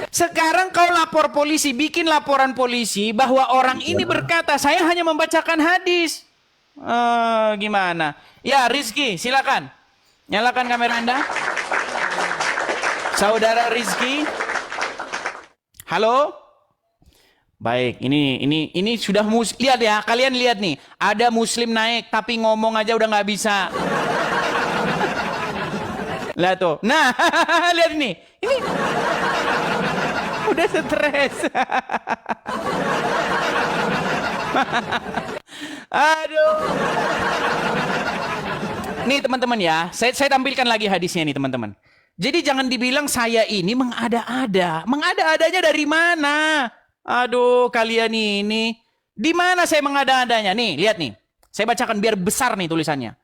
Sekarang kau lapor polisi, bikin laporan polisi bahwa orang ini berkata, saya hanya membacakan hadis. Gimana? Ya, Rizky, silakan. Nyalakan kamera Anda. Saudara Rizky. Halo? Baik, ini sudah lihat ya, kalian lihat nih, ada muslim naik tapi ngomong aja udah nggak bisa. Lihat tuh. Nah, lihat ini. Ini udah stres. Aduh. Nih teman-teman ya, saya tampilkan lagi hadisnya nih teman-teman. Jadi jangan dibilang saya ini mengada-ada. Mengada-adanya dari mana? Aduh, kalian ini. Di mana saya mengada-adanya? Nih, lihat nih. Saya bacakan biar besar nih tulisannya.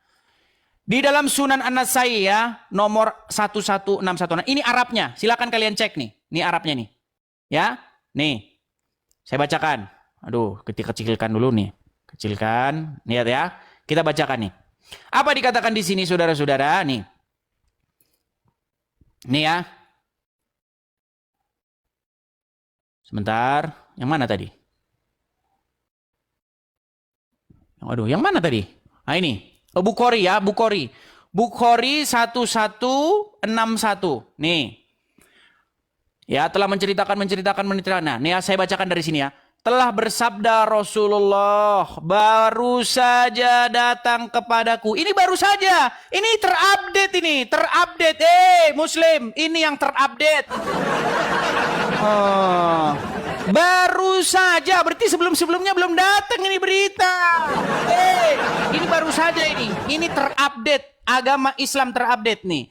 Di dalam Sunan An-Nasai ya, nomor 1161. Nah, ini Arabnya. Silakan kalian cek nih. Ini Arabnya nih. Ya, nih. Saya bacakan. Aduh, kecilkan dulu nih. Kecilkan. Lihat ya. Kita bacakan nih. Apa dikatakan di sini saudara-saudara? Nih. Nih ya. Sebentar. Yang mana tadi? Waduh, yang mana tadi? Nah ini. Oh, Bukhari ya, Bukhari. Bukhari 1161. Nih. Ya, telah menceritakan. Nah, nih ya, saya bacakan dari sini ya. Telah bersabda Rasulullah, baru saja datang kepadaku. Ini baru saja. Ini terupdate. Muslim, ini yang terupdate. Oh, baru saja. Berarti sebelumnya belum datang ini berita. Ini baru saja ini. Ini terupdate. Agama Islam terupdate nih.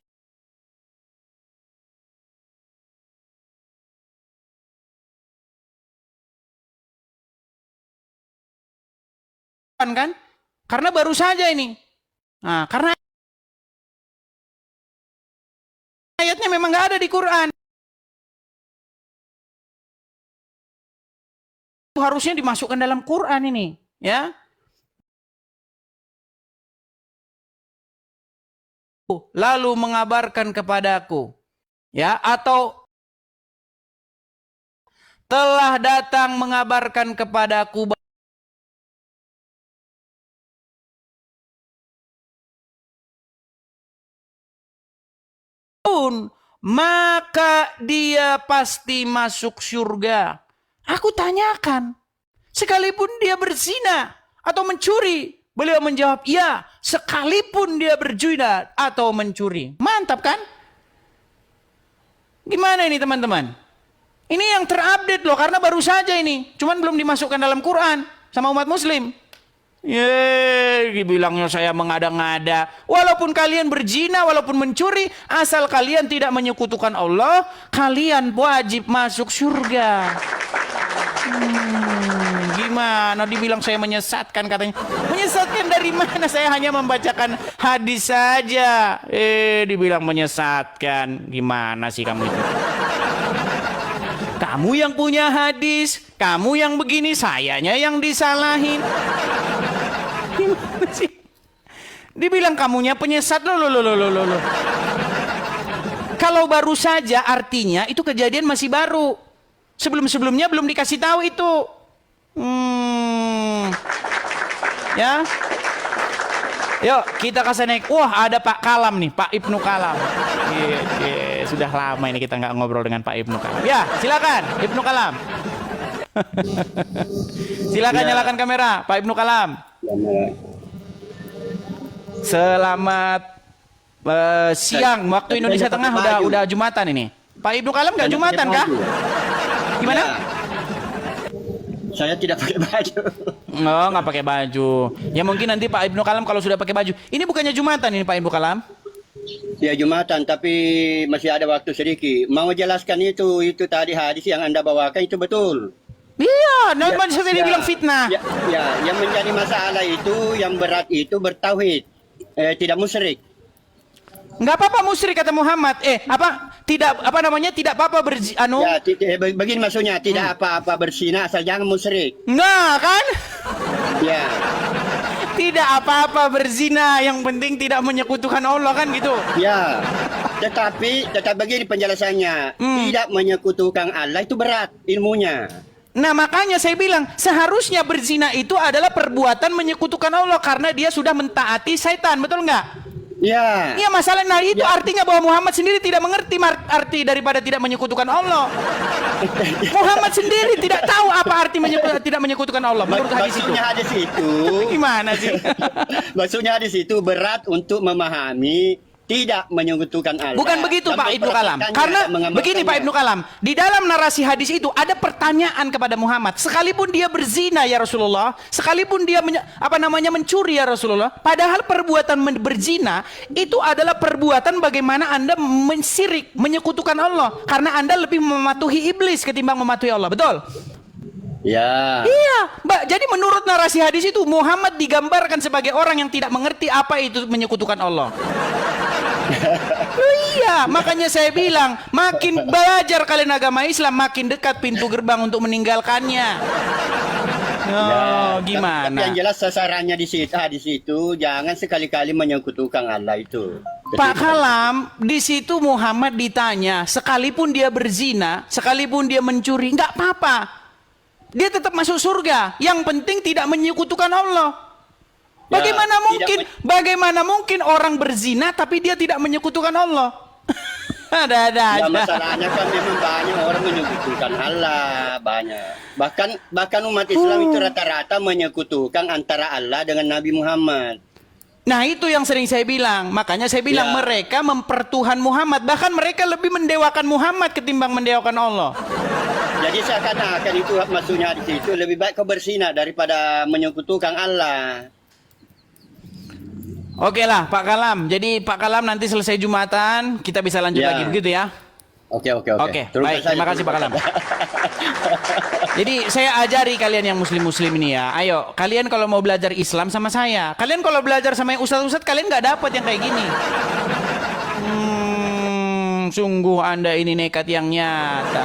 Kan? Karena baru saja ini. Nah, karena ayatnya memang nggak ada di Quran. Harusnya dimasukkan dalam Quran ini, ya. Lalu mengabarkan kepadaku, ya, atau telah datang mengabarkan kepadaku maka dia pasti masuk surga. Aku tanyakan, sekalipun dia berzina atau mencuri. Beliau menjawab, ya, sekalipun dia berzina atau mencuri. Mantap kan? Gimana ini teman-teman? Ini yang terupdate loh, karena baru saja ini. Cuman belum dimasukkan dalam Quran sama umat muslim. Dibilangnya saya mengada-ngada. Walaupun kalian berzina, walaupun mencuri, asal kalian tidak menyekutukan Allah, kalian wajib masuk surga. Gimana dibilang saya menyesatkan katanya. Menyesatkan dari mana? Saya hanya membacakan hadis saja. Dibilang menyesatkan. Gimana sih kamu itu? Kamu yang punya hadis, kamu yang begini, sayanya yang disalahin. Gimana sih? Dibilang kamunya penyesat loh. Kalau baru saja artinya itu kejadian masih baru. Sebelum-sebelumnya belum dikasih tahu itu. Ya. Yuk kita kasih naik. Wah, ada Pak Kalam nih, Pak Ibnu Kalam. Sudah lama ini kita nggak ngobrol dengan Pak Ibnu Kalam. Ya, silakan Ibnu Kalam. Silakan nyalakan kamera, Pak Ibnu Kalam. Selamat siang waktu Indonesia Tengah. Udah Jumatan ini. Pak Ibnu Kalam nggak Jumatan kah? Gimana? Saya tidak pakai baju. Oh, nggak pakai baju. Ya mungkin nanti Pak Ibnu Kalam kalau sudah pakai baju. Ini bukannya Jumatan ini Pak Ibnu Kalam? Ya Jumatan, tapi masih ada waktu sedikit. Mau jelaskan itu tadi hadis yang Anda bawakan itu betul. Iya, namanya saya bilang fitnah. Ya, yang menjadi masalah itu, yang berat itu bertauhid, tidak musyrik. Nggak apa-apa musyrik kata Muhammad. Tidak apa-apa Ya, begini maksudnya, tidak apa-apa berzina asal jangan musyrik. Nggak kan? Ya. Tidak apa-apa berzina, yang penting tidak menyekutukan Allah kan gitu. Ya. Tetap begini penjelasannya. Tidak menyekutukan Allah itu berat ilmunya. Nah makanya saya bilang seharusnya berzina itu adalah perbuatan menyekutukan Allah karena dia sudah mentaati setan, betul nggak? Ya. Iya masalah, nah itu artinya bahwa Muhammad sendiri tidak mengerti arti daripada tidak menyekutukan Allah. Muhammad sendiri tidak tahu apa arti tidak menyekutukan Allah menurut hadis itu. Maksudnya hadis itu Gimana sih? maksudnya hadis itu berat untuk memahami tidak menyekutukan Allah. Bukan begitu Pak Ibnu Kalam. Karena begini Pak Ibnu Kalam, di dalam narasi hadis itu ada pertanyaan kepada Muhammad. Sekalipun dia berzina ya Rasulullah, sekalipun dia mencuri ya Rasulullah, padahal perbuatan berzina itu adalah perbuatan bagaimana Anda mensirik, menyekutukan Allah, karena Anda lebih mematuhi iblis ketimbang mematuhi Allah. Betul? Ya. Iya, Mbak. Jadi menurut narasi hadis itu Muhammad digambarkan sebagai orang yang tidak mengerti apa itu menyekutukan Allah. Iya, makanya saya bilang makin belajar kalian agama Islam makin dekat pintu gerbang untuk meninggalkannya. Oh, gimana? Tapi yang jelas sasarannya di situ jangan sekali-kali menyekutukan Allah itu. Pak Kalam, di situ Muhammad ditanya, sekalipun dia berzina, sekalipun dia mencuri, nggak apa-apa. Dia tetap masuk surga. Yang penting tidak menyekutukan Allah. Bagaimana mungkin orang berzina tapi dia tidak menyekutukan Allah? Ada aja. Masalahnya kan memang banyak orang menyekutukan Allah, banyak. Bahkan umat Islam itu rata-rata menyekutukan antara Allah dengan Nabi Muhammad. Nah itu yang sering saya bilang. Makanya saya bilang mereka mempertuhan Muhammad. Bahkan mereka lebih mendewakan Muhammad ketimbang mendewakan Allah. Jadi seakan-akan itu maksudnya di situ lebih baik kau berzina daripada menyekutukan Allah. Oke lah Pak Kalam. Jadi Pak Kalam nanti selesai Jumatan kita bisa lanjut lagi begitu ya. Oke. Baik, terima kasih Pak Kalam. Jadi saya ajari kalian yang muslim-muslim ini ya. Ayo, kalian kalau mau belajar Islam sama saya. Kalian kalau belajar sama yang ustadz-ustadz kalian nggak dapat yang kayak gini. Sungguh Anda ini nekat yang nyata.